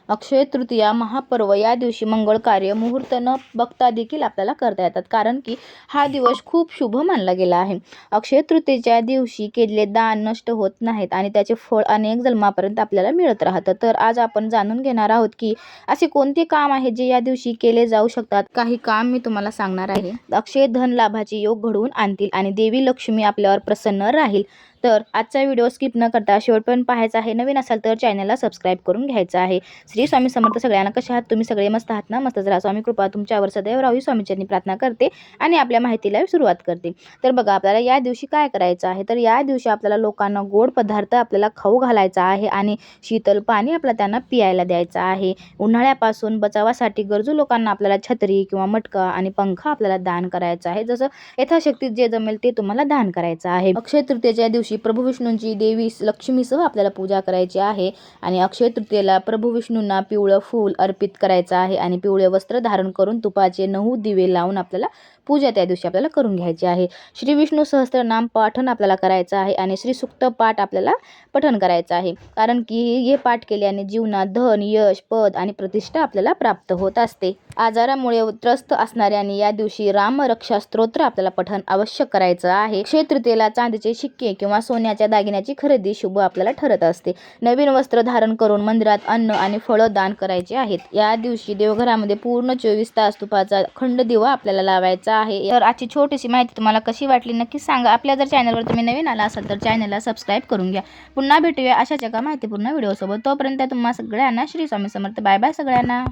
अक्षय तृतीया महापर्व या दिवशी मंगळ कार्य मुहूर्त न बघता देखील आपल्याला करता येतात, कारण की हा दिवस खूप शुभ मानला गेला आहे. अक्षय तृतीयेच्या दिवशी केलेले दान नष्ट होत नाहीत आणि त्याचे फळ अनेक जन्मापर्यंत आपल्याला मिळत राहतं. तर आज आपण जाणून घेणार आहोत की असे कोणते काम आहे जे या दिवशी केले जाऊ शकतात. काही काम मी तुम्हाला सांगणार आहे. अक्षय धन लाभाचे योग घडवून आणतील आणि देवी लक्ष्मी आपल्यावर प्रसन्न राहील. तर आजचा व्हिडिओ स्किप न करता शेवटपर्यंत पाहायचा आहे. नवीन असाल तर चॅनलला सबस्क्राईब करून घ्यायचं आहे. श्री स्वामी समर्थ. सगळ्यांना कशा आहात तुम्ही? सगळे मस्त आहात ना? मस्तच राहा. स्वामी कृपा तुमच्यावर सदैव राहावी स्वामीचरणी प्रार्थना करते आणि आपल्या माहितीला सुरुवात करते. तर बघा, आपल्याला या दिवशी काय करायचं आहे. तर या दिवशी आपल्याला लोकांना गोड पदार्थ आपल्याला खाऊ घालायचा आहे आणि शीतल पाणी आपल्याला त्यांना पियायला द्यायचं आहे. उन्हाळ्यापासून बचावासाठी गरजू लोकांना आपल्याला छत्री किंवा मटका आणि पंखा आपल्याला दान करायचा आहे. जसं यथाशक्ती जे जमेल ते तुम्हाला दान करायचं आहे. अक्षय तृतीयेच्या दिवशी प्रभू विष्णूंची देवी लक्ष्मीसह आपल्याला पूजा करायची आहे आणि अक्षय तृतीयेला प्रभू विष्णूंना पिवळं फूल अर्पित करायचं आहे आणि पिवळे वस्त्र धारण करून तुपाचे 9 दिवे लावून आपल्याला पूजा त्या दिवशी आपल्याला करून घ्यायची आहे. श्री विष्णू सहस्त्रनाम पाठन आपल्याला करायचं आहे आणि श्री सुक्त पाठ आपल्याला पठण करायचं आहे, कारण की हे पाठ केल्याने जीवनात धन, यश, पद आणि प्रतिष्ठा आपल्याला प्राप्त होत असते. आजारामुळे त्रस्त असणाऱ्यांनी या दिवशी राम रक्षा स्तोत्र आपल्याला पठण अवश्य करायचं आहे. अक्षय तृतीयेला चांदीचे शिक्के किंवा सोन्याच्या दागिन्याची खरेदी शुभ आपल्याला ठरत असते. नवीन वस्त्र धारण करून मंदिरात अन्न आणि फळं दान करायचे आहेत. या दिवशी देवघरामध्ये पूर्ण 24 तास तुपाचा अखंड दिवा आपल्याला लावायचा आहे. तर आजची छोटीशी माहिती तुम्हाला कशी वाटली नक्की सांगा. आपल्या जर चॅनलवर तुम्ही नवीन आला असाल तर चॅनलला सबस्क्राईब करून घ्या. पुन्हा भेटूया अशाच एका माहितीपूर्ण व्हिडिओसोबत. तोपर्यंत तुम्हा सगळ्यांना श्री स्वामी समर्थ. बाय बाय सगळ्यांना.